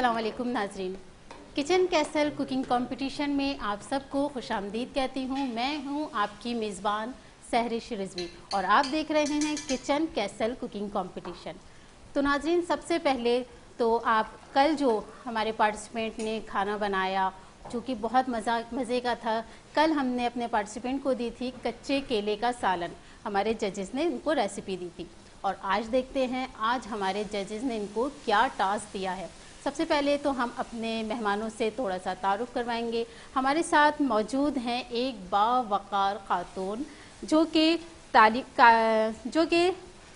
अस्सलाम वालेकुम नाजरीन, किचन कैसल कुकिंग कंपटीशन में आप सबको खुशामदीद कहती हूँ। मैं हूँ आपकी मेज़बान सहरिश रिजवी और आप देख रहे हैं किचन कैसल कुकिंग कंपटीशन। तो नाजरीन, सबसे पहले तो आप कल जो हमारे पार्टिसिपेंट ने खाना बनाया जो कि बहुत मज़े का था, कल हमने अपने पार्टिसिपेंट को दी थी कच्चे केले का सालन। हमारे जजेस ने उनको रेसिपी दी थी और आज देखते हैं आज हमारे जजेस ने इनको क्या टास्क दिया है। सबसे पहले तो हम अपने मेहमानों से थोड़ा सा तारुफ करवाएंगे। हमारे साथ मौजूद हैं एक बावकार खातून जो कि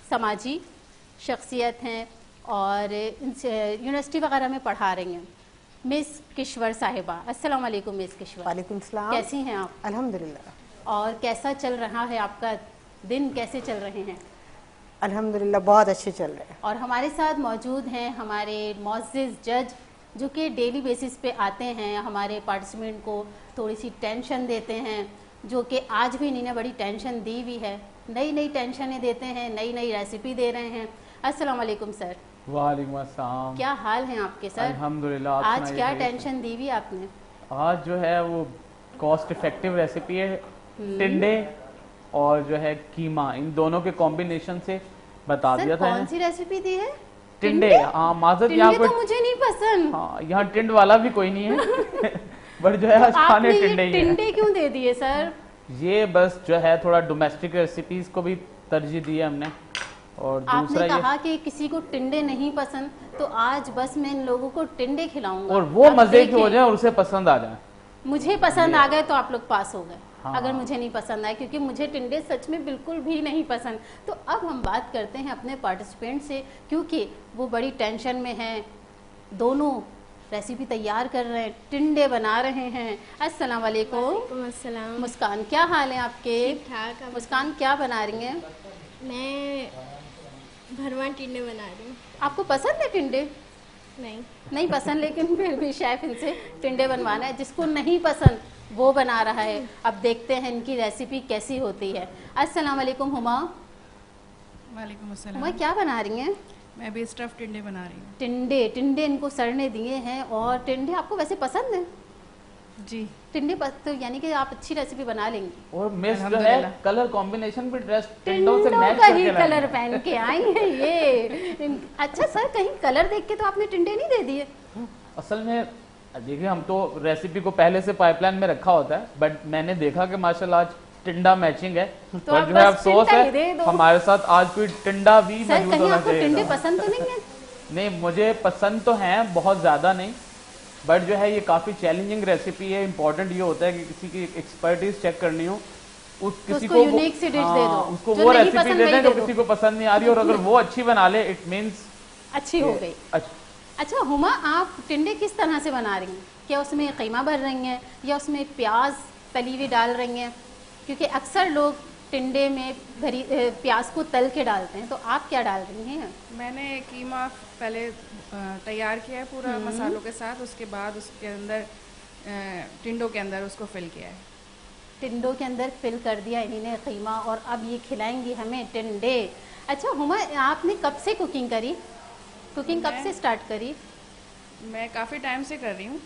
समाजी शख्सियत हैं और यूनिवर्सिटी वगैरह में पढ़ा रही हैं, मिस किश्वर साहिबा। अस्सलाम वालेकुम मिस किश्वर। वालेकुम सलाम। कैसी हैं आप? अल्हम्दुलिल्लाह। और कैसा चल रहा है आपका दिन, कैसे चल रहे हैं? अल्हम्दुलिल्लाह बहुत अच्छे चल रहे हैं। और हमारे साथ मौजूद हैं हमारे मोअज़्ज़िज़ जज जो कि डेली बेसिस पे आते हैं, हमारे पार्टिसिपेंट को थोड़ी सी टेंशन देते हैं, जो कि आज भी इन्होंने बड़ी टेंशन दी हुई है। नई नई टेंशनें देते हैं, नई नई रेसिपी दे रहे हैं। अस्सलाम वालेकुम सर। वालेकुम अस्सलाम। क्या हाल हैं आपके सर? अल्हम्दुलिल्लाह। आज क्या टेंशन दी हुई आपने? आज जो है वो कॉस्ट इफेक्टिव रेसिपी है, टिंडे और जो है कीमा, इन दोनों के कॉम्बिनेशन से बता दिया था। कौन सी रेसिपी दी है? टिंडे। हाँ माजरत, यहाँ तो मुझे नहीं पसंद। हाँ यहाँ टिंड वाला भी कोई नहीं है बट जो है आज खाने टिंडे ही है। टिंडे क्यों दे दिए सर? ये बस जो है थोड़ा डोमेस्टिक रेसिपीज को भी तरजीह दी है हमने। और दूसरा आपने कहा कि किसी को टिंडे नहीं पसंद, तो आज बस मैं इन लोगों को टिंडे खिलाऊंगा और वो मजे के हो जाए और उसे पसंद आ जाए। मुझे पसंद आ गए तो आप लोग पास हो गए। हाँ। अगर मुझे नहीं पसंद आए, क्योंकि मुझे टिंडे सच में बिल्कुल भी नहीं पसंद। तो अब हम बात करते हैं अपने पार्टिसिपेंट से, क्योंकि वो बड़ी टेंशन में हैं। दोनों रेसिपी तैयार कर रहे हैं, टिंडे बना रहे हैं। अस्सलाम वालेकुम। अस्सलाम। मुस्कान, क्या हाल है आपके? ठीक ठाक। मुस्कान क्या बना रही हैं? मैं भरवा टिंडे बना रही हूँ। आपको पसंद है टिंडे? नहीं पसंद, लेकिन फिर भी शेफ इनसे टिंडे बनवाना है। जिसको नहीं पसंद वो बना रहा है। अब देखते हैं इनकी रेसिपी कैसी होती है। अस्सलाम वालेकुम हुमा। वालेकुम अस्सलाम। हुमा, क्या बना रही हैं? मैं भी स्टफ टिंडे बना रही हूँ। टिंडे इनको सर ने दिए हैं। और टिंडे आपको वैसे पसंद है? जी। टिंडे तो यानी कि आप अच्छी रेसिपी बना लेंगी। और मिस जो है कलर कॉम्बिनेशन भी ड्रेस टिंडों से मैच का ही करके कलर पहन के आई है ये। अच्छा सर, कहीं कलर देख के तो आपने टिंडे नहीं दे दिए? असल में देखिए, हम तो रेसिपी को पहले से पाइपलाइन में रखा होता है, बट मैंने देखा कि माशाल्लाह आज टिंडा मैचिंग है, तो और जो है अफसोस है हमारे साथ आज कोई टिंडा भी मौजूद होना चाहिए। टिंडे पसंद तो नहीं है? नहीं, मुझे पसंद तो है, बहुत ज्यादा नहीं, बट जो है ये काफी चैलेंजिंग रेसिपी है। इंपॉर्टेंट ये होता है कि किसी की एक्सपर्टीज चेक करनी हो, किसी को यूनिक सी डिश दे दो, उसको वो रेसिपी दे दें जो किसी को पसंद नहीं आ रही, और अगर वो अच्छी बना ले इट मीन्स अच्छी हो गई। अच्छा हुमा, आप टिंडे किस तरह से बना रही हैं? क्या उसमें कीमा भर रही हैं या उसमें प्याज तली हुई डाल रही हैं? क्योंकि अक्सर लोग टिंडे में प्याज को तल के डालते हैं, तो आप क्या डाल रही हैं? मैंने कीमा पहले तैयार किया है पूरा मसालों के साथ, उसके बाद उसके अंदर टिंडों के अंदर उसको फिल किया है। टिंडों के अंदर फिल कर दिया इन्होंने कीमा, और अब ये खिलाएंगी हमें टिंडे। अच्छा हुमा, आपने कब से कुकिंग करी? कुकिंग कब से स्टार्ट करी? मैं काफ़ी टाइम से कर रही हूँ।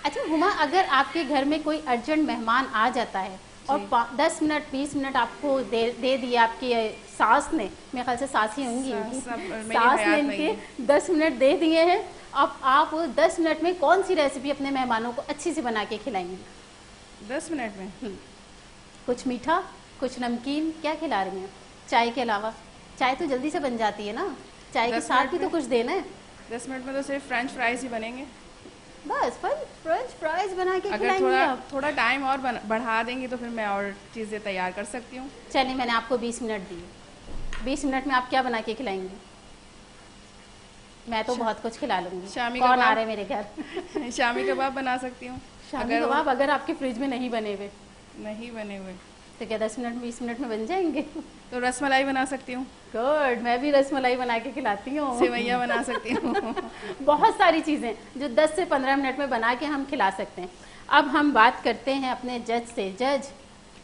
अच्छा हुमा, अगर आपके घर में कोई अर्जेंट मेहमान आ जाता है और 10 मिनट 20 मिनट आपको दे दिए आपकी सास ने, मेरे ख्याल से सास ही होंगी इनकी, सास ने इनके 10 मिनट दे दिए हैं, अब आप 10 मिनट में कौन सी रेसिपी अपने मेहमानों को अच्छी से बना के खिलाएंगे? 10 मिनट में कुछ मीठा, कुछ नमकीन, क्या खिला रही हैं? चाय के अलावा? चाय तो जल्दी से बन जाती है ना, चाय के साथ भी तो कुछ देना है। 10 मिनट में तो सिर्फ फ्रेंच फ्राइज ही बनेंगे। बस फ्रेंच फ्राइज बना के अगर थोड़ा टाइम और बढ़ा देंगी तो फिर मैं और चीज़ें तैयार कर सकती हूँ। चलिए, मैंने आपको 20 मिनट दिए, 20 मिनट में आप क्या बना के खिलाएंगी? मैं तो बहुत कुछ खिला लूंगी। शामी कौन कबाब आ रहे मेरे घर? शामी कबाब बना सकती हूँ। शामी कबाब अगर आपके फ्रिज में नहीं बने हुए? नहीं बने हुए तो क्या 10 मिनट 20 मिनट में बन जाएंगे? तो रसमलाई बना सकती हूँ। गुड, मैं भी रसमलाई बना के खिलाती हूँ। सेवैयाँ बना सकती हूँ बहुत सारी चीज़ें जो 10 से 15 मिनट में बना के हम खिला सकते हैं। अब हम बात करते हैं अपने जज से। जज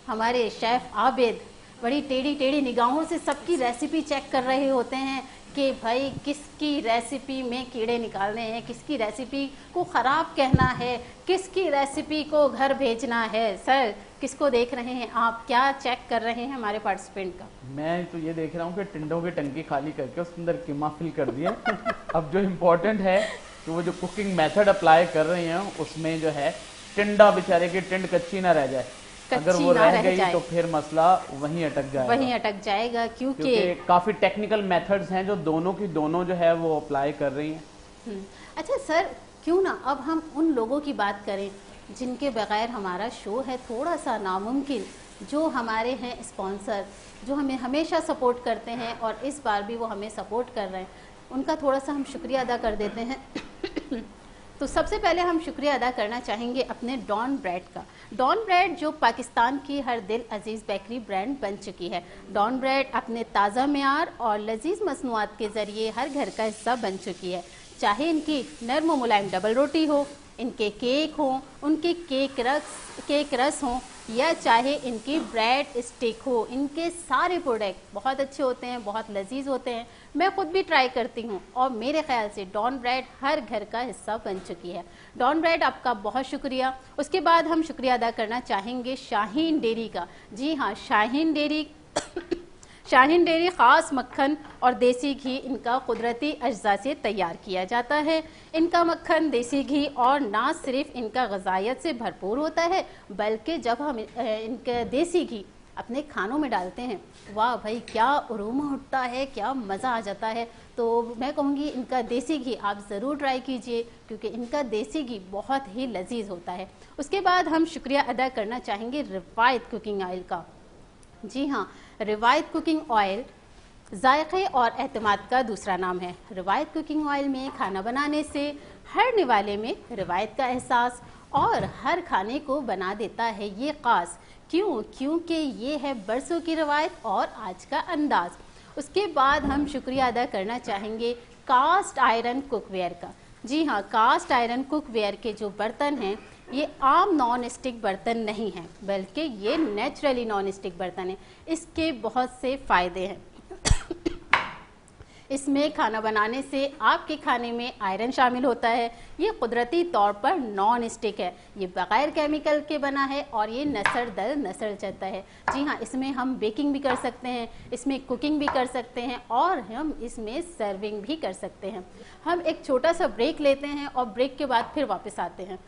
हमारे शेफ़ आबिद बड़ी टेढ़ी टेढ़ी निगाहों से सबकी रेसिपी चेक कर रहे होते हैं कि भाई किसकी रेसिपी में कीड़े निकालने हैं, किसकी रेसिपी को ख़राब कहना है, किसकी रेसिपी को घर भेजना है। सर, किसको देख रहे हैं आप, क्या चेक कर रहे हैं हमारे पार्टिसिपेंट का? मैं तो ये देख रहा हूँ कि टिंडों की टंकी खाली करके उसके अंदर कीमा फिल कर दिया। अब जो इम्पोर्टेंट है कि वो जो कुकिंग मेथड अप्लाई कर रहे हैं उसमें जो है टिंडा बेचारे की टिंड कच्ची ना रह जाए। अगर वो रह गई तो फिर मसला वहीं अटक जाएगा, क्योंकि काफी टेक्निकल मेथड्स हैं जो दोनों जो है वो अप्लाई कर रही हैं। अच्छा सर, क्यों ना अब हम उन लोगों की बात करें जिनके बगैर हमारा शो है थोड़ा सा नामुमकिन, जो हमारे हैं स्पॉन्सर, जो हमें हमेशा सपोर्ट करते हैं और इस बार भी वो हमें सपोर्ट कर रहे हैं, उनका थोड़ा सा हम शुक्रिया अदा कर देते हैं। तो सबसे पहले हम शुक्रिया अदा करना चाहेंगे अपने डॉन ब्रेड का। डॉन ब्रेड जो पाकिस्तान की हर दिल अजीज़ बेकरी ब्रांड बन चुकी है। डॉन ब्रेड अपने ताज़ा मेयार और लजीज मसनूआत के ज़रिए हर घर का हिस्सा बन चुकी है। चाहे इनकी नर्म मुलायम डबल रोटी हो, इनके केक हों, उनके केक रस हों, या चाहे इनकी ब्रेड स्टिक हो, इनके सारे प्रोडक्ट बहुत अच्छे होते हैं, बहुत लजीज होते हैं। मैं खुद भी ट्राई करती हूँ और मेरे ख्याल से डॉन ब्रेड हर घर का हिस्सा बन चुकी है। डॉन ब्रेड आपका बहुत शुक्रिया। उसके बाद हम शुक्रिया अदा करना चाहेंगे शाहीन डेयरी का। जी हाँ, शाहीन डेयरी ख़ास मक्खन और देसी घी इनका कुदरती अज्जा से तैयार किया जाता है। इनका मक्खन, देसी घी और ना सिर्फ इनका ग़िज़ाइयत से भरपूर होता है, बल्कि जब हम इनका देसी घी अपने खानों में डालते हैं, वाह भाई क्या अरोमा उठता है, क्या मज़ा आ जाता है। तो मैं कहूँगी इनका देसी घी आप ज़रूर ट्राई कीजिए, क्योंकि इनका देसी घी बहुत ही लजीज होता है। उसके बाद हम शुक्रिया अदा करना चाहेंगे रिवायत कुकिंग ऑयल का। जी हाँ, रिवायत कुकिंग ऑयल जायक़े और एतमाद का दूसरा नाम है। रिवायत कुकिंग ऑयल में खाना बनाने से हर निवाले में रिवायत का एहसास और हर खाने को बना देता है ये ख़ास। क्योंकि ये है बरसों की रवायत और आज का अंदाज। उसके बाद हम शुक्रिया अदा करना चाहेंगे कास्ट आयरन कुकवेयर का। जी हाँ, कास्ट आयरन कुकवेयर के जो बर्तन हैं ये आम नॉन स्टिक बर्तन नहीं हैं, बल्कि ये नेचुरली नॉन स्टिक बर्तन हैं। इसके बहुत से फ़ायदे हैं। इसमें खाना बनाने से आपके खाने में आयरन शामिल होता है। ये कुदरती तौर पर नॉन स्टिक है, ये बग़ैर केमिकल के बना है और ये नस्ल दर नस्ल चलता है। जी हाँ, इसमें हम बेकिंग भी कर सकते हैं, इसमें कुकिंग भी कर सकते हैं और हम इसमें सर्विंग भी कर सकते हैं। हम एक छोटा सा ब्रेक लेते हैं और ब्रेक के बाद फिर वापस आते हैं।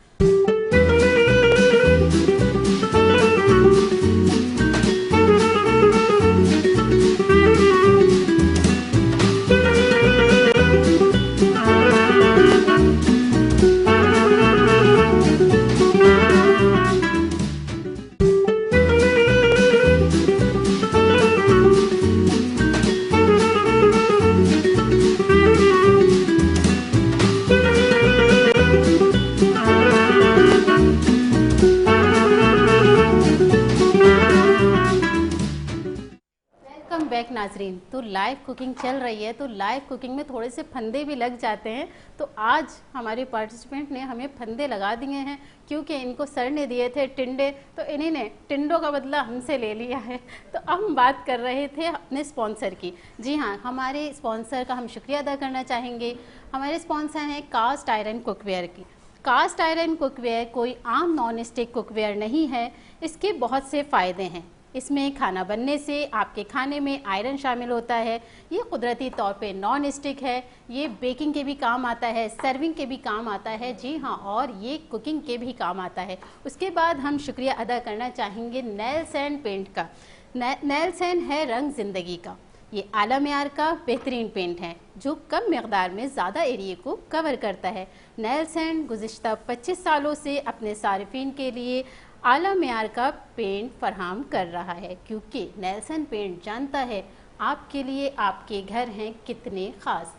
नाजरीन, तो लाइव कुकिंग चल रही है, तो लाइव कुकिंग में थोड़े से फंदे भी लग जाते हैं। तो आज हमारे पार्टिसिपेंट ने हमें फंदे लगा दिए हैं, क्योंकि इनको सर ने दिए थे टिंडे, तो इन्हीं ने टिंडों का बदला हमसे ले लिया है। तो अब हम बात कर रहे थे अपने स्पॉन्सर की। जी हाँ, हमारे स्पॉन्सर का हम शुक्रिया अदा करना चाहेंगे। हमारे स्पॉन्सर हैं कास्ट आयरन कुकवेयर की। कास्ट आयरन कुकवेयर कोई आम नॉन स्टिक कुकवेयर नहीं है, इसके बहुत से फ़ायदे हैं। इसमें खाना बनने से आपके खाने में आयरन शामिल होता है। ये कुदरती तौर पे नॉन स्टिक है, ये बेकिंग के भी काम आता है, सर्विंग के भी काम आता है। जी हाँ, और ये कुकिंग के भी काम आता है। उसके बाद हम शुक्रिया अदा करना चाहेंगे नेल्स एंड पेंट का। नेल्स एंड है रंग ज़िंदगी का। ये आला मेयार का बेहतरीन पेंट है जो कम मकदार में ज़्यादा एरिया को कवर करता है। नेल्स एंड गुज़िश्ता 25 सालों से अपने सारिफिन के लिए आला मेयार का पेंट फराहम कर रहा है, क्योंकि नेल्सन पेंट जानता है आपके लिए आपके घर हैं कितने ख़ास।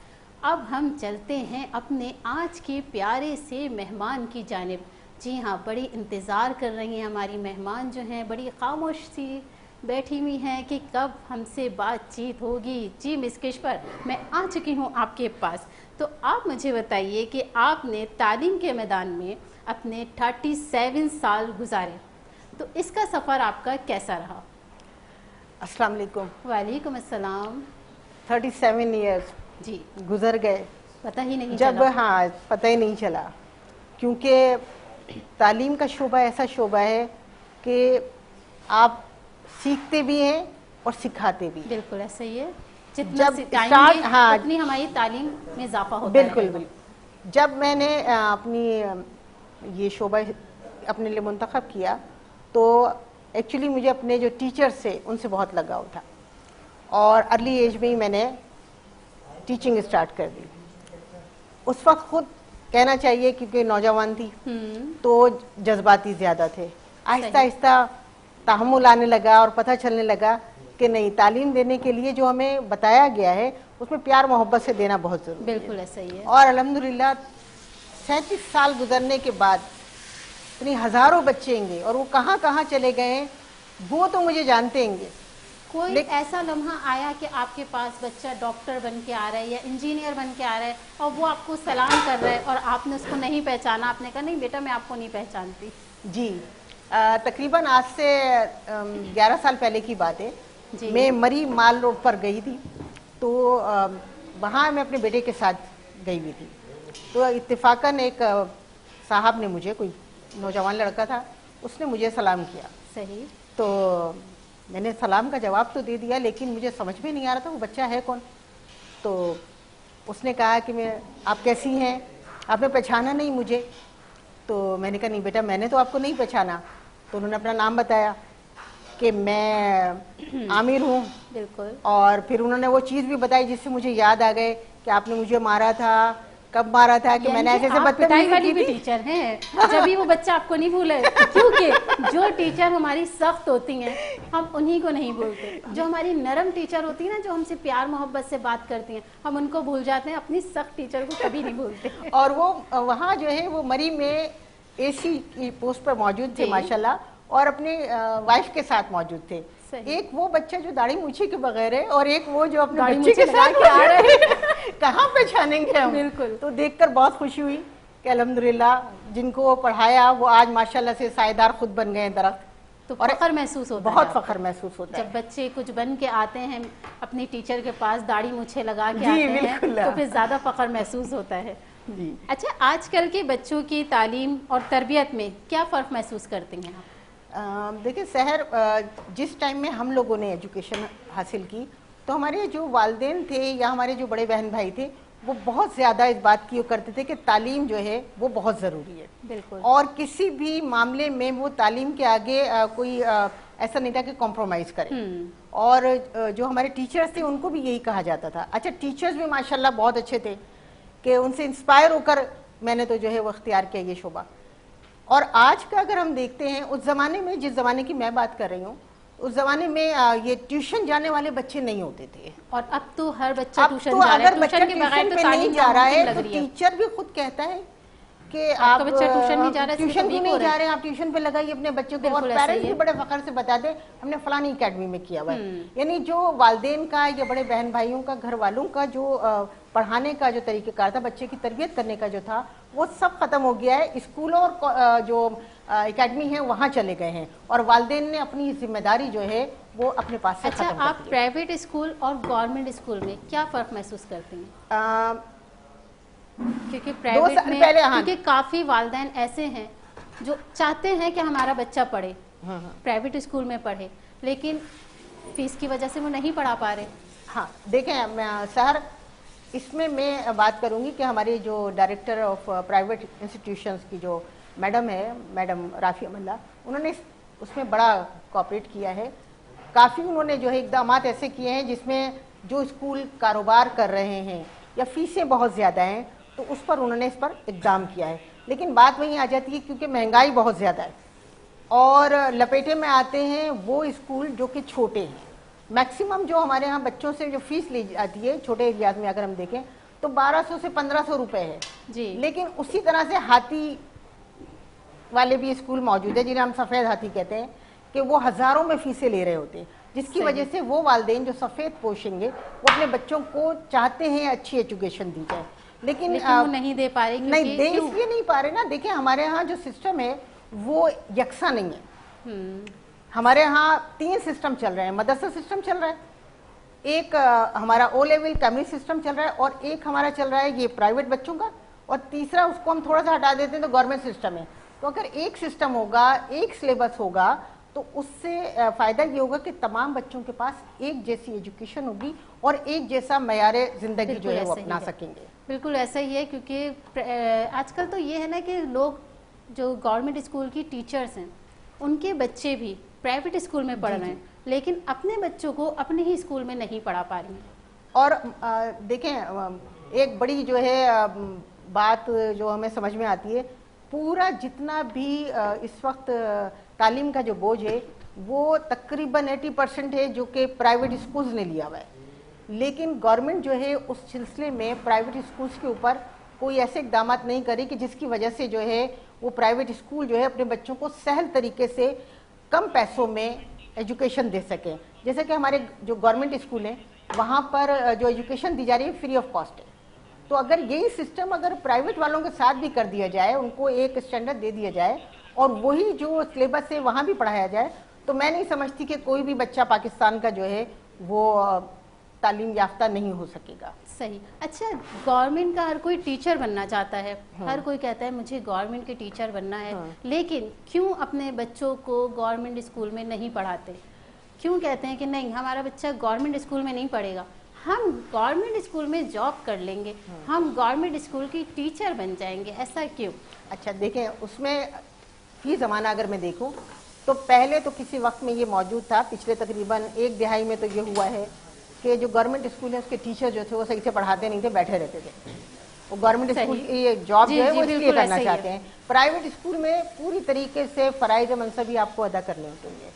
अब हम चलते हैं अपने आज के प्यारे से मेहमान की जानिब। जी हाँ, बड़ी इंतज़ार कर रही हैं हमारी मेहमान, जो हैं बड़ी खामोश सी बैठी हुई हैं कि कब हमसे बातचीत होगी। जी मिस किश्वर, मैं आ चुकी हूँ आपके पास। तो आप मुझे बताइए कि आपने तालीम के मैदान में अपने 37 साल गुजारे, तो इसका सफ़र आपका कैसा रहा? अस्सलाम वालेकुम। वालेकुम अस्सलाम। 37 years जी, गुजर गए पता ही नहीं जब चला। हाँ पता ही नहीं चला, क्योंकि तालीम का शोबा ऐसा शोबा है कि आप सीखते भी हैं और सिखाते भी हैं। बिल्कुल ऐसा ही है, जितना जब सिखाएंगे start- हाँ, उतनी हमारी तालीम में इजाफा होता बिल्कुल रहेगा। बिल्कुल। जब मैंने अपनी ये शोबा अपने लिए मुंतखब किया तो एक्चुअली मुझे अपने जो टीचर्स थे उनसे बहुत लगाव था और अर्ली एज में ही मैंने टीचिंग स्टार्ट कर दी। उस वक्त खुद कहना चाहिए क्योंकि नौजवान थी तो जज्बाती ज़्यादा थे। आहिस्ता आहिस्ता तहम्मुल आने लगा और पता चलने लगा कि नहीं, तालीम देने के लिए जो हमें बताया गया है उसमें प्यार मोहब्बत से देना बहुत ज़रूरी है। बिल्कुल ऐसा ही है। और अल्हम्दुलिल्लाह 37 साल गुजरने के बाद इतनी हज़ारों बच्चे होंगे और वो कहाँ कहाँ चले गए हैं वो तो मुझे जानते होंगे। कोई ऐसा लम्हा आया कि आपके पास बच्चा डॉक्टर बन के आ रहा है या इंजीनियर बन के आ रहा है और वो आपको सलाम कर रहा है और आपने उसको नहीं पहचाना, आपने कहा नहीं बेटा मैं आपको नहीं पहचानती? जी, तकरीबन आज से 11 साल पहले की बात है। मैं मरी माल रोड पर गई थी तो वहाँ मैं अपने बेटे के साथ गई हुई थी। तो इत्तेफाकन एक साहब ने मुझे, कोई नौजवान लड़का था, उसने मुझे सलाम किया। सही। तो मैंने सलाम का जवाब तो दे दिया लेकिन मुझे समझ में नहीं आ रहा था वो बच्चा है कौन। तो उसने कहा कि मैं, आप कैसी हैं, आपने पहचाना नहीं मुझे? तो मैंने कहा नहीं बेटा मैंने तो आपको नहीं पहचाना। तो उन्होंने अपना नाम बताया कि मैं आमिर हूँ। बिल्कुल। और फिर उन्होंने वो चीज़ भी बताई जिससे मुझे याद आ गए कि आपने मुझे मारा था, कब मारा था, कि मैंने ऐसे आप पिटाई वाली भी बदतमीजी की थी। टीचर हैं जब भी वो बच्चा आपको नहीं भूले, क्योंकि जो टीचर हमारी सख्त होती हैं हम उन्हीं को नहीं भूलते। जो हमारी नरम टीचर होती है ना, जो हमसे प्यार मोहब्बत से बात करती हैं, हम उनको भूल जाते हैं, अपनी सख्त टीचर को कभी नहीं भूलते। और वो वहाँ जो है वो मरी में एसी की पोस्ट पर मौजूद थे माशाल्लाह, और अपनी वाइफ के साथ मौजूद थे। एक वो बच्चा जो दाढ़ी मूछे के बगैर है और एक वो जो अपने बच्चे के साथ आ रहे हैं कहाँ पहचानेंगे हम? बिल्कुल। तो देखकर बहुत खुशी हुई कि अल्हम्दुलिल्लाह जिनको पढ़ाया वो आज माशाल्लाह से सायेदार खुद बन गए दरख्त। तो फख्र महसूस होता है, बहुत फख्र महसूस होता है जब बच्चे कुछ बन के आते हैं अपनी टीचर के पास, दाढ़ी मूछे लगा के जी, आते हैं, बिल्कुल। तो फिर ज्यादा फख्र महसूस होता है जी। अच्छा, आजकल के बच्चों की तालीम और तरबियत में क्या फ़र्क महसूस करते हैं आप? देखिए सहर, जिस टाइम में हम लोगों ने एजुकेशन हासिल की तो हमारे जो वालिदैन थे या हमारे जो बड़े बहन भाई थे वो बहुत ज़्यादा इस बात की करते थे कि तालीम जो है वो बहुत ज़रूरी है। बिल्कुल। और किसी भी मामले में वो तालीम के आगे कोई ऐसा नहीं था कि कॉम्प्रोमाइज़ करें। और जो हमारे टीचर्स थे उनको भी यही कहा जाता था। अच्छा, टीचर्स भी माशाल्लाह बहुत अच्छे थे कि उनसे इंस्पायर होकर मैंने तो जो है वो अख्तियार किया ये शोबा। और आज का अगर हम देखते हैं, उस ज़माने में, जिस ज़माने की मैं बात कर रही हूँ, उस ज़माने में ये ट्यूशन जाने वाले बच्चे नहीं होते थे। और अब तो हर बच्चा ट्यूशन तो जा रहा है। अगर बच्चा ट्यूशन के बगैर ट्यूशन तो पे तालीम नहीं जा रहा है लग तो रही है। टीचर भी खुद कहता है कि आपका आप बच्चा ट्यूशन नहीं जा रहा है, इसलिए ट्यूशन तो क्यों वीक नहीं हो रहा जा है। रहे हैं, आप ट्यूशन पे लगाइए अपने बच्चे को। और बिल्कुल ऐसा पेरेंट्स ही भी है। बड़े फख्र से बताते हैं हमने फलानी एकेडमी में किया हुआ है। यानी जो वालिदैन का या बड़े बहन भाइयों का, घर वालों का जो पढ़ाने का जो तरीक़ेकार था, बच्चे की तरबियत करने का जो था, वो सब खत्म हो गया है। स्कूलों और जो एकेडमी है वहाँ चले गए हैं और वालिदैन ने अपनी जिम्मेदारी जो है वो अपने पास से अच्छा, खत्म कर आप दी है। प्राइवेट स्कूल और गवर्नमेंट स्कूल में क्या फ़र्क महसूस करते हैं? क्योंकि प्राइवेट साल में पहले, हाँ। क्योंकि काफ़ी वालिदैन ऐसे हैं जो चाहते हैं कि हमारा बच्चा पढ़े, प्राइवेट स्कूल में पढ़े, लेकिन फीस की वजह से वो नहीं पढ़ा पा रहे। हाँ, देखें सर, इसमें मैं बात करूंगी कि हमारे जो डायरेक्टर ऑफ प्राइवेट इंस्टीट्यूशंस की जो मैडम है, मैडम राफिया मल्ला, उन्होंने उसमें बड़ा कोऑपरेट किया है। काफ़ी उन्होंने जो है इकदाम ऐसे किए हैं जिसमें जो स्कूल कारोबार कर रहे हैं या फीसें बहुत ज़्यादा हैं तो उस पर उन्होंने इस पर इकदाम किया है। लेकिन बात वहीं आ जाती है क्योंकि महंगाई बहुत ज़्यादा है और लपेटे में आते हैं वो स्कूल जो कि छोटे हैं। मैक्सिमम जो हमारे यहाँ बच्चों से जो फीस ली जाती है छोटे एरियाज में अगर हम देखें तो 1200 से 1500 रुपए है जी। लेकिन उसी तरह से हाथी वाले भी स्कूल मौजूद है जिन्हें हम सफ़ेद हाथी कहते हैं कि वो हज़ारों में फीसें ले रहे होते हैं, जिसकी वजह से वो वालिदैन जो सफ़ेद पोशेंगे वो अपने बच्चों को चाहते हैं अच्छी एजुकेशन दी जाए, लेकिन वो नहीं दे पा रहे। नहीं दे इसलिए नहीं पा रहे ना। देखिए हमारे यहाँ जो सिस्टम है वो यकसा नहीं है। हमारे यहाँ 3 सिस्टम चल रहे हैं। मदरसा सिस्टम चल रहा है, एक हमारा ओ लेवल कैमरी सिस्टम चल रहा है, और एक हमारा चल रहा है ये प्राइवेट बच्चों का, और तीसरा उसको हम थोड़ा सा हटा देते हैं तो गवर्नमेंट सिस्टम है। तो अगर एक सिस्टम होगा, एक सिलेबस होगा, तो उससे फ़ायदा ये होगा कि तमाम बच्चों के पास एक जैसी एजुकेशन होगी और एक जैसा मयारे ज़िंदगी जो है वो अपना सकेंगे। बिल्कुल ऐसा ही है, क्योंकि आजकल तो ये है ना कि लोग जो गवर्नमेंट स्कूल की टीचर्स हैं उनके बच्चे भी प्राइवेट स्कूल में पढ़ रहे हैं, लेकिन अपने बच्चों को अपने ही स्कूल में नहीं पढ़ा पा रही हैं। और देखें, एक बड़ी जो है बात जो हमें समझ में आती है, पूरा जितना भी इस वक्त तालीम का जो बोझ है वो तकरीबन 80% है जो कि प्राइवेट स्कूल्स ने लिया हुआ है, लेकिन गवर्नमेंट जो है उस सिलसिले में प्राइवेट स्कूल्स के ऊपर कोई ऐसे इकदाम नहीं करे कि जिसकी वजह से जो है वो प्राइवेट स्कूल जो है अपने बच्चों को सहल तरीके से कम पैसों में एजुकेशन दे सकें। जैसे कि हमारे जो गवर्नमेंट स्कूल हैं वहाँ पर जो एजुकेशन दी जा रही है फ्री ऑफ कॉस्ट है। तो अगर यही सिस्टम अगर प्राइवेट वालों के साथ भी कर दिया जाए, उनको एक स्टैंडर्ड दे दिया जाए और वही जो सिलेबस है वहाँ भी पढ़ाया जाए, तो मैं नहीं समझती कि कोई भी बच्चा पाकिस्तान का जो है वो तालीम याफ्ता नहीं हो सकेगा। सही। अच्छा, गवर्नमेंट का हर कोई टीचर बनना चाहता है, हर कोई कहता है मुझे गवर्नमेंट के टीचर बनना है, लेकिन क्यों अपने बच्चों को गवर्नमेंट स्कूल में नहीं पढ़ाते? क्यों कहते हैं कि नहीं हमारा बच्चा गवर्नमेंट स्कूल में नहीं पढ़ेगा, हम गवर्नमेंट स्कूल में जॉब कर लेंगे, हम गवर्नमेंट स्कूल की टीचर बन जाएंगे, ऐसा क्यों? अच्छा देखें, उसमें फी ज़माना अगर मैं देखूं तो पहले तो किसी वक्त में ये मौजूद था, पिछले तकरीबन एक दिहाई में तो ये हुआ है कि जो गवर्नमेंट स्कूल है उसके टीचर जो थे वो सही से पढ़ाते नहीं थे, बैठे रहते थे। वो गवर्नमेंट स्कूल की ये जॉब जो है वो इसलिए करना चाहते हैं। प्राइवेट स्कूल में पूरी तरीके से फ़राइज़ मनसबी आपको अदा करने होते हैं।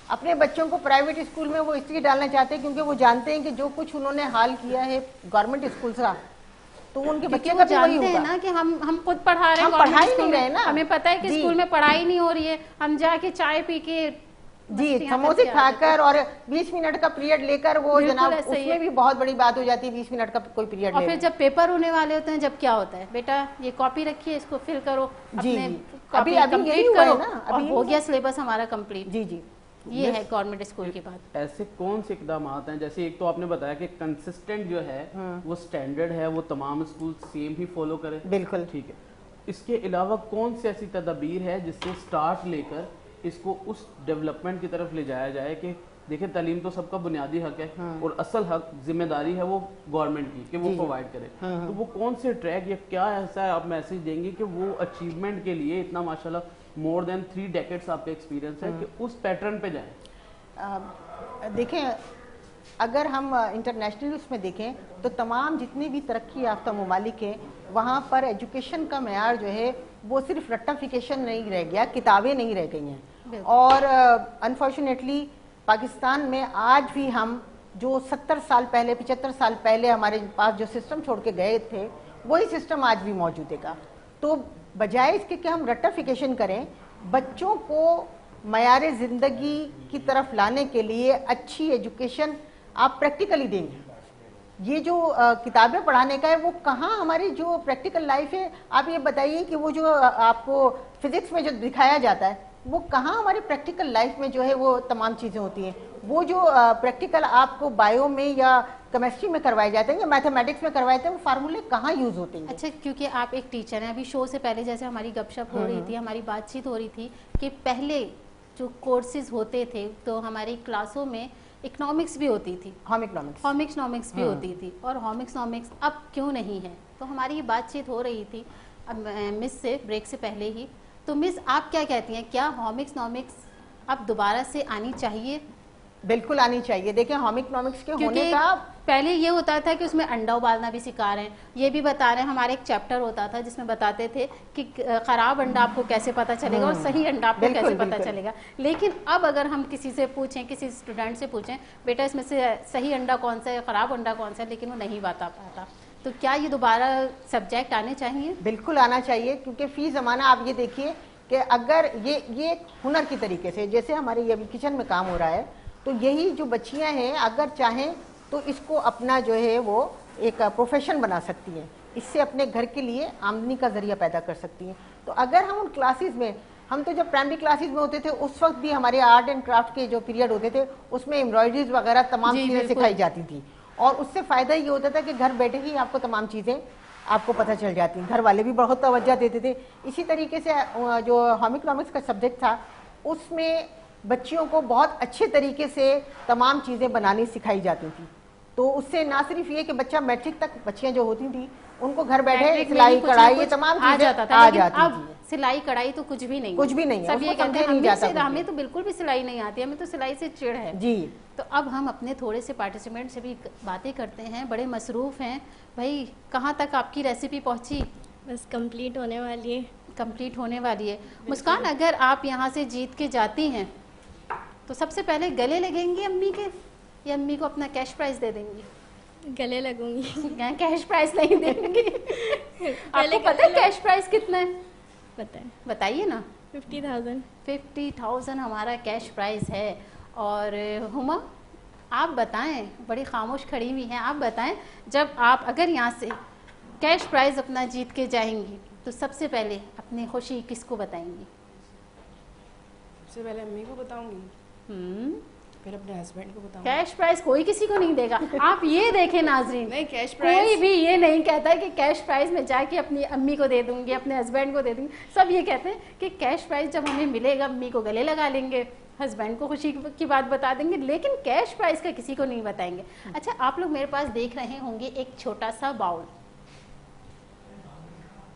अपने बच्चों को प्राइवेट स्कूल में वो इसलिए डालना चाहते हैं क्योंकि वो जानते हैं कि जो कुछ उन्होंने हाल किया है गवर्नमेंट स्कूल का, तो उनके बच्चे का भी वही होगा ना कि हम खुद पढ़ा रहे हैं, हम पढ़ा ही नहीं रहे ना, हमें पता है कि स्कूल में पढ़ाई नहीं हो रही है, हम जाके चाय पी के जी समोसे खाकर और 20 मिनट का पीरियड लेकर वो जनाब, उसमें भी बहुत बड़ी बात हो जाती है 20 मिनट का कोई पीरियड। और फिर जब पेपर होने वाले होते हैं, जब क्या होता है, बेटा ये कॉपी रखिए, इसको फिल करो, जी अभी कंप्लीट करो ना, अभी हो गया सिलेबस हमारा कंप्लीट। जी जी, ये है गवर्नमेंट स्कूल की बात। ऐसे कौन से इकदाम हैं? जैसे एक तो आपने बताया कि कंसिस्टेंट जो है वो स्टैंडर्ड है, वो तमाम स्कूल सेम ही फॉलो करें, बिल्कुल ठीक है। इसके अलावा कौन सी ऐसी तदबीर है जिससे स्टार्ट लेकर इसको उस डेवलपमेंट की तरफ ले जाया जाए कि देखिए तालीम तो सबका बुनियादी हक है और असल हक जिम्मेदारी है वो गवर्नमेंट की कि वो प्रोवाइड करे। तो वो कौन से ट्रैक या क्या ऐसा है आप मैसेज देंगे कि वो अचीवमेंट के लिए इतना माशाल्लाह मोर देन 3 डेकेड्स आपका एक्सपीरियंस है कि उस पैटर्न पे जाएं? देखें, अगर हम इंटरनेशनल उसमें देखें तो तमाम जितने भी तरक्की याफ्ता ममालिक हैं वहाँ पर एजुकेशन का मेयार जो है वो सिर्फ रट्टाफिकेशन नहीं रह गया, किताबें नहीं रह गई हैं। और अनफॉर्चुनेटली पाकिस्तान में आज भी हम जो 70 साल पहले 75 साल पहले हमारे पास जो सिस्टम छोड़ के गए थे वही सिस्टम आज भी मौजूद है। तो बजाय इसके कि हम रट्टाफिकेशन करें, बच्चों को मयार ज़िंदगी की तरफ लाने के लिए अच्छी एजुकेशन आप प्रैक्टिकली देंगे। ये जो किताबें पढ़ाने का है वो कहाँ हमारी जो प्रैक्टिकल लाइफ है, आप ये बताइए कि वो जो आपको फिजिक्स में जो दिखाया जाता है वो कहाँ हमारी प्रैक्टिकल लाइफ में जो है वो तमाम चीज़ें होती हैं। वो जो प्रैक्टिकल आपको बायो में या केमिस्ट्री में करवाए जाते हैं या मैथमेटिक्स में करवाए जाते हैं, वो फार्मूले कहाँ यूज़ होते हैं? अच्छा, क्योंकि आप एक टीचर हैं, अभी शो से पहले जैसे हमारी गपशप हो रही थी, हमारी बातचीत हो रही थी कि पहले जो कोर्सेज होते थे तो हमारी क्लासों में इकोनॉमिक्स भी होती थी, होम इकोनॉमिक्स भी होती थी, और होम इकोनॉमिक्स अब क्यों नहीं है? तो हमारी ये बातचीत हो रही थी अब मिस से ब्रेक से पहले ही। तो मिस आप क्या कहती हैं, क्या होम इकोनॉमिक्स अब दोबारा से आनी चाहिए? बिल्कुल आनी चाहिए। देखिए होम इकोनॉमिक्स के होने का पहले ये होता था कि उसमें अंडा उबालना भी सिखा रहे हैं, ये भी बता रहे हैं। हमारे एक चैप्टर होता था जिसमें बताते थे कि खराब अंडा आपको कैसे पता चलेगा और सही अंडा आपको कैसे पता चलेगा। लेकिन अब अगर हम किसी से पूछें, किसी स्टूडेंट से पूछें बेटा इसमें से सही अंडा कौन सा है, खराब अंडा कौन सा है, लेकिन वो नहीं बता पाता। तो क्या ये दोबारा सब्जेक्ट आने चाहिए? बिल्कुल आना चाहिए, क्योंकि फी ज़माना आप ये देखिए कि अगर ये हुनर की तरीके से जैसे हमारे ये किचन में काम हो रहा है, तो यही जो बच्चियां हैं अगर चाहें तो इसको अपना जो है वो एक प्रोफेशन बना सकती हैं, इससे अपने घर के लिए आमदनी का ज़रिया पैदा कर सकती हैं। तो अगर हम उन क्लासेस में हम तो जब प्राइमरी क्लासेस में होते थे उस वक्त भी हमारे आर्ट एंड क्राफ्ट के जो पीरियड होते थे उसमें एम्ब्रॉयडरीज वगैरह तमाम जी, चीज़ें बिल्कुल। सिखाई जाती थी, और उससे फ़ायदा ये होता था कि घर बैठे ही आपको तमाम चीज़ें आपको पता चल जाती, घर वाले भी बहुत तवज्जो देते थे। इसी तरीके से जो होम इकोनॉमिक्स का सब्जेक्ट था उसमें बच्चियों को बहुत अच्छे तरीके से तमाम चीज़ें बनानी सिखाई जाती थी। तो उससे ना सिर्फ ये कि बच्चा मैट्रिक तक, बच्चियां जो होती थी उनको घर बैठे मैट्रिक में सिलाई भी कुछ ना कढ़ाई ये कुछ तमाम आ चीजें जाता था, आ लेकिन जाती अब थी। सिलाई कढ़ाई तो कुछ भी नहीं कुछ भी नहीं है, सब ये उसको कहते हैं समझा नहीं जाता कुछ भी। हमें तो बिल्कुल भी सिलाई नहीं आती, हमें तो सिलाई से चिढ़ है जी। तो अब हम अपने थोड़े से पार्टिसिपेंट से भी बातें करते हैं, बड़े मसरूफ हैं भाई। कहाँ तक आपकी रेसिपी पहुंची? बस कंप्लीट होने वाली है। कंप्लीट होने वाली है। मुस्कान, अगर आप यहाँ से जीत के जाती हैं तो सबसे पहले गले लगेंगी अम्मी के, या अम्मी को अपना कैश प्राइज दे देंगी? गले लगूंगी। कैश प्राइज नहीं देंगी? आपको पता है कैश प्राइज कितना है? पता है, बताइए ना। 50,000। 50,000 हमारा कैश प्राइज है। और हुमा, आप बताएं, बड़ी खामोश खड़ी हुई हैं, आप बताएं जब आप अगर यहाँ से कैश प्राइज अपना जीत के जाएंगी तो सबसे पहले अपनी खुशी किसको बताएंगी? सबसे पहले अम्मी को बताऊंगी, फिर अपने हस्बैंड को बताऊंगी। कैश प्राइज कोई किसी को नहीं देगा। आप ये देखें नाजरीन, नहीं, कैश कोई प्राइज भी ये नहीं कहता है कि कैश प्राइज में जाके अपनी अम्मी को दे दूंगी, अपने हस्बैंड को दे दूंगी। सब ये कहते हैं कि कैश प्राइज जब हमें मिलेगा अम्मी को गले लगा लेंगे, हस्बैंड को खुशी की बात बता देंगे, लेकिन कैश प्राइज का किसी को नहीं बताएंगे। अच्छा, आप लोग मेरे पास देख रहे होंगे एक छोटा सा बाउल,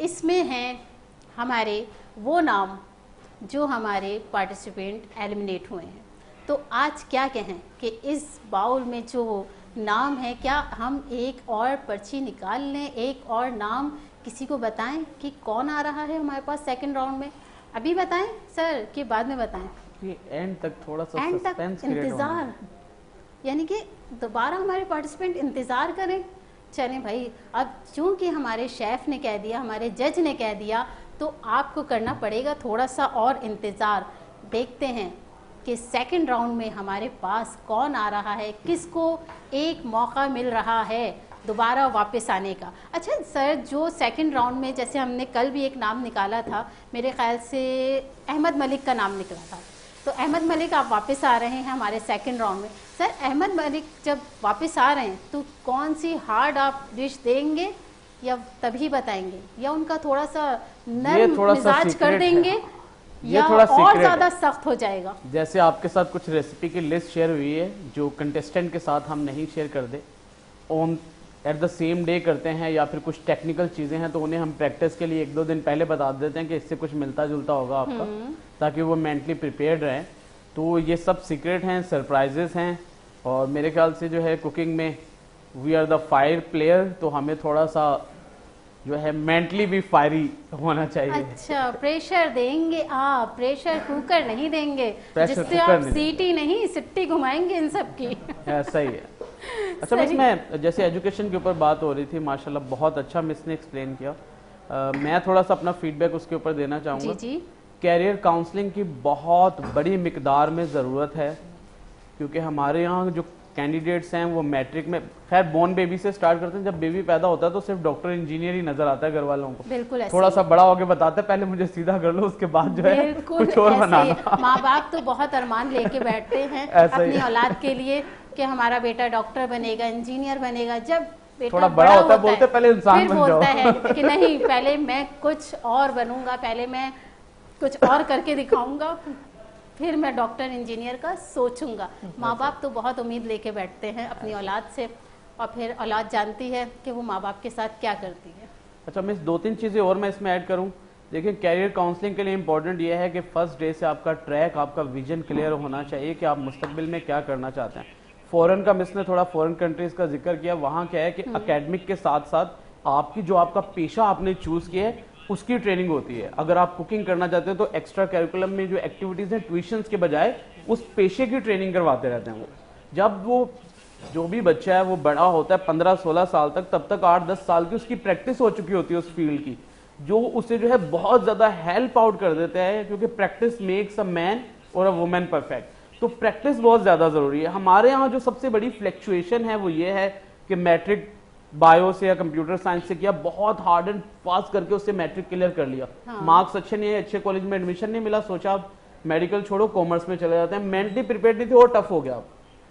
इसमें हैं हमारे वो नाम जो हमारे पार्टिसिपेंट एलिमिनेट हुए हैं। तो आज क्या कहें कि इस बाउल में जो नाम है, क्या हम एक और पर्ची निकाल लें, एक और नाम किसी को बताएं कि कौन आ रहा है हमारे पास सेकंड राउंड में? अभी बताएं सर कि बाद में बताएं? कि एंड तक थोड़ा सा एंड तक सस्पेंस क्रिएट होना इंतज़ार, यानी कि दोबारा हमारे पार्टिसिपेंट इंतज़ार करें। चलें भाई, अब चूंकि हमारे शेफ़ ने कह दिया, हमारे जज ने कह दिया, तो आपको करना पड़ेगा थोड़ा सा और इंतज़ार। देखते हैं कि सेकंड राउंड में हमारे पास कौन आ रहा है, किसको एक मौका मिल रहा है दोबारा वापस आने का। अच्छा सर, जो सेकंड राउंड में जैसे हमने कल भी एक नाम निकाला था, मेरे ख्याल से अहमद मलिक का नाम निकला था, तो अहमद मलिक आप वापस आ रहे हैं हमारे सेकंड राउंड में। सर, अहमद मलिक जब वापस आ रहे हैं तो कौन सी हार्ड आप डिश देंगे या तभी बताएंगे, या उनका थोड़ा सा नर्म मिजाज कर देंगे, या और ज़्यादा सख्त हो जाएगा? जैसे आपके साथ कुछ रेसिपी की लिस्ट शेयर हुई है जो कंटेस्टेंट के साथ हम नहीं शेयर कर दे, on at the same day करते हैं, या फिर कुछ टेक्निकल चीज़ें हैं तो उन्हें हम प्रैक्टिस के लिए 1-2 दिन पहले बता देते हैं कि इससे कुछ मिलता जुलता होगा आपका, ताकि वो मेंटली प्रिपेयर्ड रहें। तो ये सब सीक्रेट हैं, सरप्राइजेस हैं, और मेरे ख्याल से जो है कुकिंग में we are the fire player, तो हमें थोड़ा सा जो है मेंटली भी फायरी होना चाहिए। अच्छा, प्रेशर देंगे आप, प्रेशर कुकर नहीं देंगे जिससे आप सीटी नहीं सिट्टी घुमाएंगे इन सब की। ऐसा ही है। अच्छा मिस, मैं जैसे एजुकेशन के ऊपर बात हो रही थी, माशाल्लाह बहुत अच्छा मिस ने एक्सप्लेन किया। मैं थोड़ा सा अपना फीडबैक उसके ऊपर देना चाहूँगा। जी जी। कैरियर काउंसलिंग की बहुत बड़ी मिकदार में ज़रूरत है, क्योंकि हमारे यहाँ जो कैंडिडेट्स हैं वो मैट्रिक में, खैर बोर्न बेबी से स्टार्ट करते हैं, जब बेबी पैदा होता है तो सिर्फ डॉक्टर इंजीनियर ही नजर आता है घर वालों को। बिल्कुल ऐसे थोड़ा सा बड़ा होके बताते हैं पहले मुझे सीधा कर लो, उसके बाद जो है कुछ और बनाना। माँ बाप तो बहुत अरमान लेके बैठते हैं अपनी औलाद के लिए कि हमारा बेटा डॉक्टर बनेगा, इंजीनियर बनेगा। जब बेटा थोड़ा बड़ा होता है बोलते पहले इंसान बन जाओ, बोलता है कि नहीं पहले मैं कुछ और बनूंगा, पहले मैं कुछ और करके दिखाऊंगा, फिर मैं डॉक्टर इंजीनियर का सोचूंगा। माँ बाप तो बहुत उम्मीद लेके बैठते हैं अपनी औलाद से, और फिर औलाद जानती है कि वो माँ बाप के साथ क्या करती है। अच्छा मिस, 2-3 चीज़ें और मैं इसमें ऐड करूँ। देखिए, कैरियर काउंसलिंग के लिए इंपॉर्टेंट ये है कि फर्स्ट डे से आपका ट्रैक, आपका विजन क्लियर होना चाहिए कि आप मुस्तकबिल में क्या करना चाहते हैं। फॉरेन का मिस ने थोड़ा फॉरेन कंट्रीज का जिक्र किया, वहाँ क्या है कि एकेडमिक के साथ साथ आपकी जो आपका पेशा आपने चूज किया है उसकी ट्रेनिंग होती है। अगर आप कुकिंग करना चाहते हैं तो एक्स्ट्रा करिकुलम में जो एक्टिविटीज हैं, ट्यूशंस के बजाय उस पेशे की ट्रेनिंग करवाते रहते हैं वो। जब वो जो भी बच्चा है वो बड़ा होता है 15-16 साल तक, तब तक 8-10 साल की उसकी प्रैक्टिस हो चुकी होती है उस फील्ड की, जो उसे जो है बहुत ज्यादा हेल्प आउट कर देते हैं, क्योंकि प्रैक्टिस मेक्स अ मैन और अ वुमेन परफेक्ट। तो प्रैक्टिस बहुत ज्यादा जरूरी है। हमारे यहाँ जो सबसे बड़ी फ्लैक्चुएशन है वो ये है कि मैट्रिक बायो से या कंप्यूटर साइंस से किया, बहुत हार्ड एंड फास्ट करके उससे मैट्रिक क्लियर कर लिया। हाँ। मार्क्स अच्छे नहीं है, अच्छे कॉलेज में एडमिशन नहीं मिला, सोचा आप मेडिकल छोड़ो कॉमर्स में चले जाते हैं, मेंटली प्रिपेयर नहीं थे और टफ हो गया।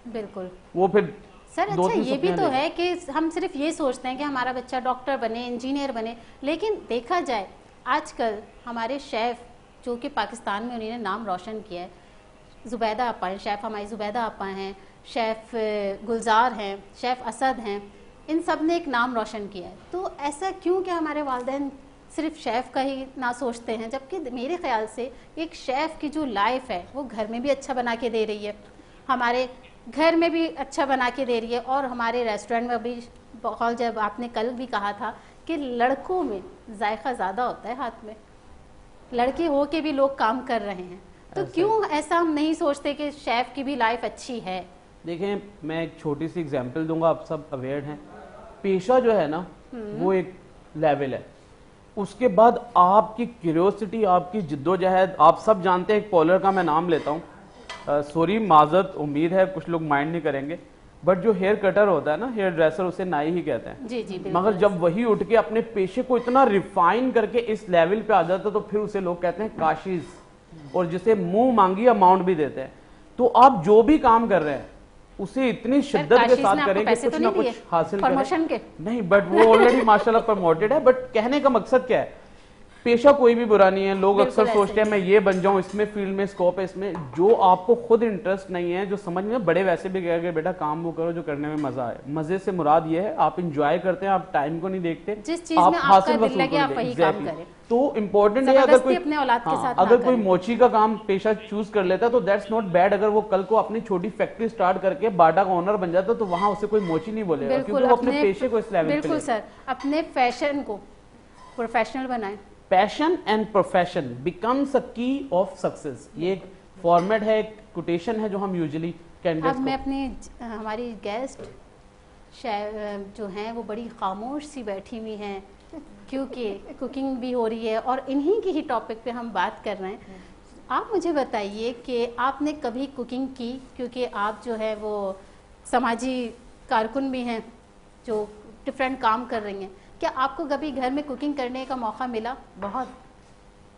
बिल्कुल वो फिर सर। दो अच्छा तीन ये भी सपने तो देखे। है कि हम सिर्फ ये सोचते हैं कि हमारा बच्चा डॉक्टर बने, इंजीनियर बने, लेकिन देखा जाए आजकल हमारे शेफ जो कि पाकिस्तान में उन्होंने नाम रोशन किया है, जुबैदा आपा हैं, शेफ़ हमारी जुबैदा आपा हैं, शेफ़ गुलजार हैं, शेफ़ असद हैं, इन सब ने एक नाम रोशन किया है। तो ऐसा क्यों कि हमारे वालिदैन सिर्फ शेफ़ का ही ना सोचते हैं, जबकि मेरे ख्याल से एक शेफ़ की जो लाइफ है वो घर में भी अच्छा बना के दे रही है, हमारे घर में भी अच्छा बना के दे रही है, और हमारे रेस्टोरेंट में भी बहुत, जब आपने कल भी कहा था कि लड़कों में जायका ज़्यादा होता है हाथ में, लड़के हो के भी लोग काम कर रहे हैं, तो क्यों ऐसा हम नहीं सोचते कि शेफ़ की भी लाइफ अच्छी है? देखें, मैं एक छोटी सी एग्जांपल दूंगा, आप सब अवेयर हैं, पेशा जो है ना वो एक लेवल है, उसके बाद आपकी क्यूरियोसिटी, आपकी जिद्दोजहद, आप सब जानते हैं। एक पॉलर का मैं नाम लेता हूँ, सॉरी माजरत, उम्मीद है कुछ लोग माइंड नहीं करेंगे, बट जो हेयर कटर होता है ना, हेयर ड्रेसर, उसे नाई ही कहते हैं। जी जी, मगर जब वही उठ के अपने पेशे को इतना रिफाइन करके इस लेवल पे आ जाता है तो फिर उसे लोग कहते हैं काशिज, और जिसे मुंह मांगी अमाउंट भी देते हैं। तो आप जो भी काम कर रहे हैं उसे इतनी शिद्दत के साथ करें कि कुछ ना कुछ हासिल प्रमोशन के नहीं, बट वो ऑलरेडी माशाल्लाह प्रमोटेड है। बट कहने का मकसद क्या है, पेशा कोई भी बुरा नहीं है, लोग अक्सर सोचते हैं मैं ये बन जाऊं, इसमें फील्ड में स्कोप है, इसमें जो आपको खुद इंटरेस्ट नहीं है, जो समझ में, बड़े वैसे भी कहेंगे बेटा काम वो करो जो करने में मजा है। मजे से मुराद ये है आप इंजॉय करते हैं, आप टाइम को नहीं देखते, जिस चीज में आपका दिल लगे आप वही काम करें। तो इम्पोर्टेंट है अगर कोई अपने औलाद के साथ अगर कोई मोची का काम पेशा चूज कर लेता है तो दैट्स नॉट बैड। अगर वो कल को अपनी छोटी फैक्ट्री स्टार्ट करके बाटा का ओनर बन जाता तो वहां उसे कोई मोची नहीं बोलेगा, क्योंकि वो अपने पेशे को इस लेवल पे बिल्कुल सर, अपने फैशन को प्रोफेशनल बनाएं। Passion and profession becomes a की ऑफ सक्सेस, ये एक फॉर्मेट है, एक कोटेशन है जो हम यूजुअली कैंडिडेट्स अब मैं अपनी हमारी गेस्ट जो हैं वो बड़ी खामोश सी बैठी हुई हैं, क्योंकि कुकिंग भी हो रही है और इन्हीं की ही टॉपिक पे हम बात कर रहे हैं। आप मुझे बताइए कि आपने कभी कुकिंग की, क्योंकि आप जो है वो समाजी कारकुन भी हैं जो डिफरेंट काम कर रही हैं, क्या आपको कभी घर में कुकिंग करने का मौका मिला? बहुत।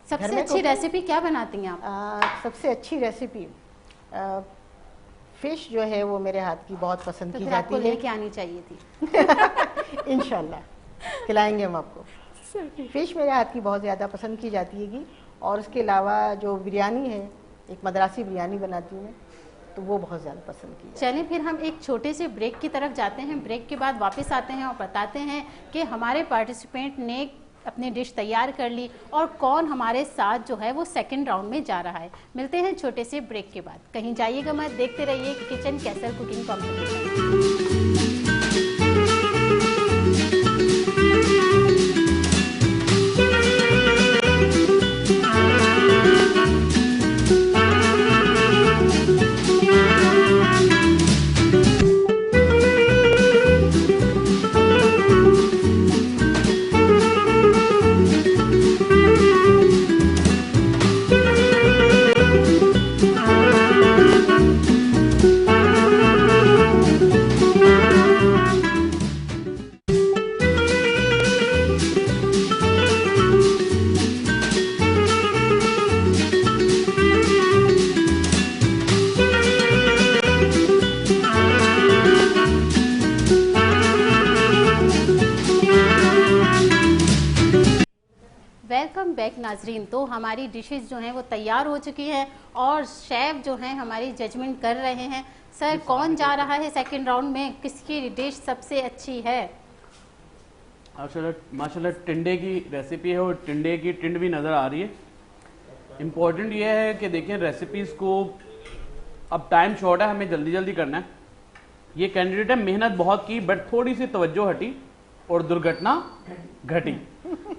सबसे अच्छी रेसिपी क्या बनाती हैं आप? सबसे अच्छी रेसिपी फिश जो है वो मेरे हाथ की बहुत पसंद तो की फिर जाती आपको है। लेके आनी चाहिए थी। इंशाल्लाह खिलाएंगे हम आपको। फिश मेरे हाथ की बहुत ज़्यादा पसंद की जाती है, और उसके अलावा जो बिरयानी है, एक मद्रासी बिरयानी बनाती हूँ मैं, तो वो बहुत ज़्यादा पसंद की जाती है। चलिए फिर हम एक छोटे से ब्रेक की तरफ जाते हैं, ब्रेक के बाद वापस आते हैं और बताते हैं कि हमारे पार्टिसिपेंट ने अपनी डिश तैयार कर ली और कौन हमारे साथ जो है वो सेकंड राउंड में जा रहा है। मिलते हैं छोटे से ब्रेक के बाद, कहीं जाइएगा मत, देखते रहिए kitchen castle cooking competition. Welcome back नाजरीन। तो हमारी डिशेस जो हैं वो तैयार हो चुकी हैं और शेफ जो हैं हमारी जजमेंट कर रहे हैं। सर कौन जा रहा है सेकंड राउंड में, किसकी डिश सबसे अच्छी है? माशाल्लाह टिंडे की रेसिपी है और टिंडे की टिंड भी नज़र आ रही है। इम्पोर्टेंट ये है कि देखें रेसिपीज़ को, अब टाइम शॉर्ट है, हमें जल्दी जल्दी करना है। ये कैंडिडेट है, मेहनत बहुत की बट थोड़ी सी तवज्जो हटी और दुर्घटना घटी,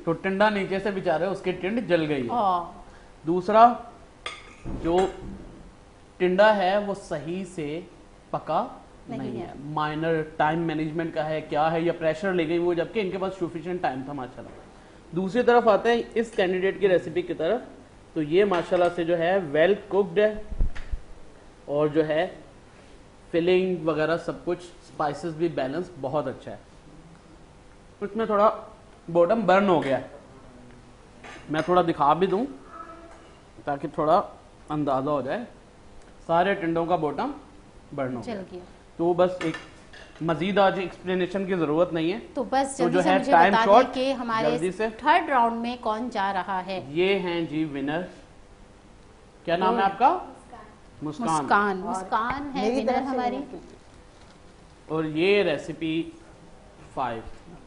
तो टिंडा नीचे से बेचारे उसकी टिंड जल गई है। दूसरा, जो टिंडा है वो सही से पका नहीं है, माइनर टाइम मैनेजमेंट का है, क्या है, या प्रेशर ले गई वो, जबकि इनके पास सफिशिएंट टाइम था माशाल्लाह। दूसरी तरफ आते हैं इस कैंडिडेट की रेसिपी की तरफ, तो ये माशाल्लाह से जो है वेल कुक्ड है और जो है फिलिंग वगैरह सब कुछ, स्पाइसेस भी बैलेंस बहुत अच्छा है। इसमें थोड़ा बॉटम बर्न हो गया है। मैं थोड़ा दिखा भी दूं ताकि थोड़ा अंदाजा हो जाए। सारे टिंडों का बॉटम बर्न हो चल गया। गया। तो बस एक मजीद आज एक्सप्लेनेशन की जरूरत नहीं है। तो बस तो जल्दी जो से है मुझे टाइम बता शॉर्ट, दें कि हमारे जल्दी से। थर्ड राउंड में कौन जा रहा है। ये हैं जी विनर। क्या नाम है आपका? मुस्कान। मुस्कान। मुस्कान है मेरी विनर तरफ से हमारी। winner के लिए। और ये रेसिपी 5।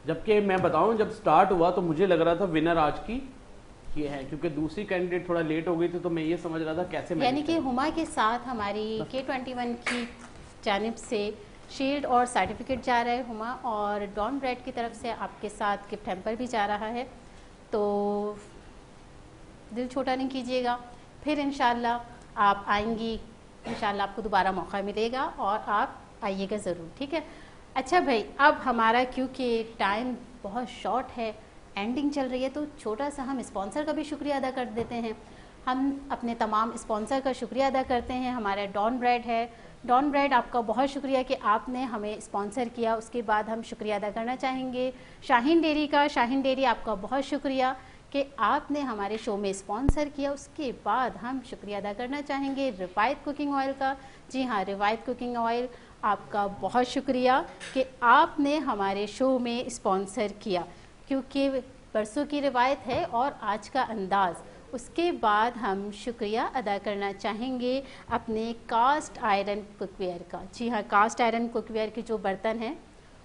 जबकि मैं बताऊं जब स्टार्ट हुआ तो मुझे लग रहा था विनर आज की ये है, क्योंकि दूसरी कैंडिडेट थोड़ा लेट हो गई थी, तो मैं ये समझ रहा था कैसे यानी कि manage हुमा के साथ हमारी K21 की जानिब से शील्ड और सर्टिफिकेट जा रहा है हुमा, और डॉन ब्रेड की तरफ से आपके साथ गिफ्ट हैम्पर भी जा रहा है। तो दिल छोटा नहीं कीजिएगा, फिर इंशाल्लाह आप आएंगी, इंशाल्लाह आपको दोबारा मौका मिलेगा और आप आइएगा ज़रूर, ठीक है। अच्छा भाई, अब हमारा क्योंकि टाइम बहुत शॉर्ट है, एंडिंग चल रही है, तो छोटा सा हम स्पॉन्सर का भी शुक्रिया अदा कर देते हैं। हम अपने तमाम स्पॉन्सर का शुक्रिया अदा करते हैं। हमारा डॉन ब्रेड है। डॉन ब्रेड, आपका बहुत शुक्रिया कि आपने हमें स्पॉन्सर किया। उसके बाद हम शुक्रिया अदा करना चाहेंगे शाहीन डेयरी का। शाहीन डेयरी, आपका बहुत शुक्रिया कि आपने हमारे शो में स्पॉन्सर किया। उसके बाद हम शुक्रिया अदा करना चाहेंगे रिवायत कुकिंग ऑयल का। जी हाँ, रिवायत कुकिंग ऑयल, आपका बहुत शुक्रिया कि आपने हमारे शो में स्पॉन्सर किया, क्योंकि परसों की रिवायत है और आज का अंदाज़। उसके बाद हम शुक्रिया अदा करना चाहेंगे अपने कास्ट आयरन कुकवेयर का। जी हाँ, कास्ट आयरन कुकवेयर के जो बर्तन हैं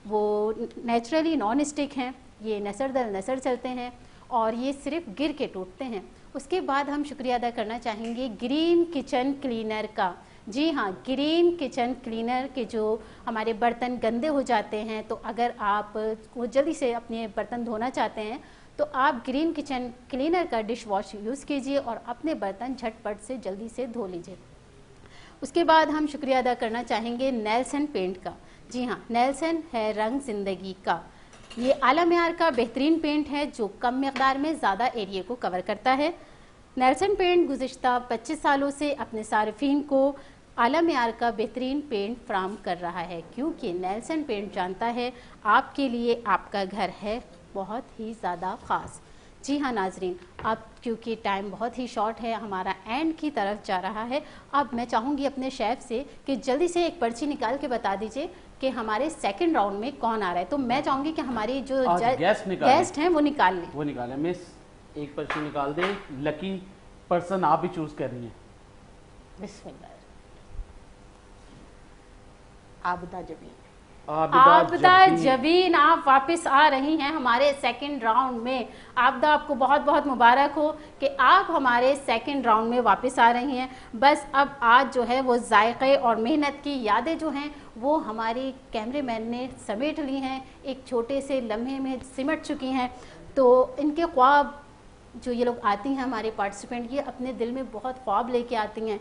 वो नेचुरली नॉन स्टिक हैं, ये नसर दर नसर चलते हैं और ये सिर्फ गिर के टूटते हैं। उसके बाद हम शुक्रिया अदा करना चाहेंगे ग्रीन किचन क्लीनर का। जी हाँ, ग्रीन किचन क्लीनर के जो हमारे बर्तन गंदे हो जाते हैं, तो अगर आप वो जल्दी से अपने बर्तन धोना चाहते हैं तो आप ग्रीन किचन क्लीनर का डिश वॉश यूज़ कीजिए और अपने बर्तन झटपट से जल्दी से धो लीजिए। उसके बाद हम शुक्रिया अदा करना चाहेंगे नेल्सन पेंट का। जी हाँ, नेल्सन है रंग ज़िंदगी का। ये आला मेयार का बेहतरीन पेंट है जो कम मकदार में ज़्यादा एरिया को कवर करता है। नेल्सन पेंट गुज़िश्ता 25 सालों से अपने सार्फिन को आला मेयार का बेहतरीन पेंट फ्राहम कर रहा है, क्योंकि नेल्सन पेंट जानता है आपके लिए आपका घर है बहुत ही ज़्यादा ख़ास। जी हाँ नाजरीन, अब क्योंकि टाइम बहुत ही शॉर्ट है, हमारा एंड की तरफ जा रहा है। अब मैं चाहूँगी अपने शेफ़ से कि जल्दी से एक पर्ची निकाल के बता दीजिए कि हमारे सेकंड राउंड में कौन आ रहा है। तो मैं चाहूँगी कि हमारी जो गेस्ट हैं वो निकाल लें। वो निकालें। मिस, एक पर्ची निकाल दें। लकी पर्सन आप ही चूज कर रही हैं। बिस्मिल्लाह। आबिदा जबीन। आबिदा जबीन, आप वापस आ रही हैं हमारे सेकंड राउंड में। आबिदा, आपको बहुत बहुत मुबारक हो कि आप हमारे सेकंड राउंड में वापस आ रही हैं। बस अब आज जो है वो जायक़े और मेहनत की यादें जो हैं वो हमारी कैमरेमैन ने समेट ली हैं, एक छोटे से लम्हे में सिमट चुकी हैं। तो इनके ख्वाब जो ये लोग आती हैं हमारे पार्टिसिपेंट, ये अपने दिल में बहुत ख्वाब लेके आती हैं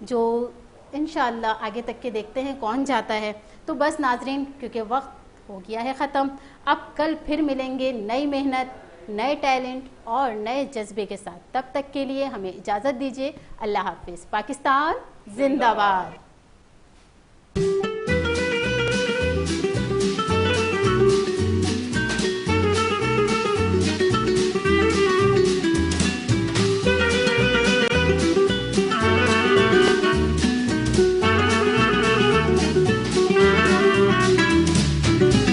जो इंशाअल्लाह आगे तक के देखते हैं कौन जाता है। तो बस नाजरीन, क्योंकि वक्त हो गया है ख़त्म, अब कल फिर मिलेंगे नई मेहनत, नए टैलेंट और नए जज्बे के साथ। तब तक के लिए हमें इजाज़त दीजिए। अल्लाह हाफिज़। पाकिस्तान जिंदाबाद।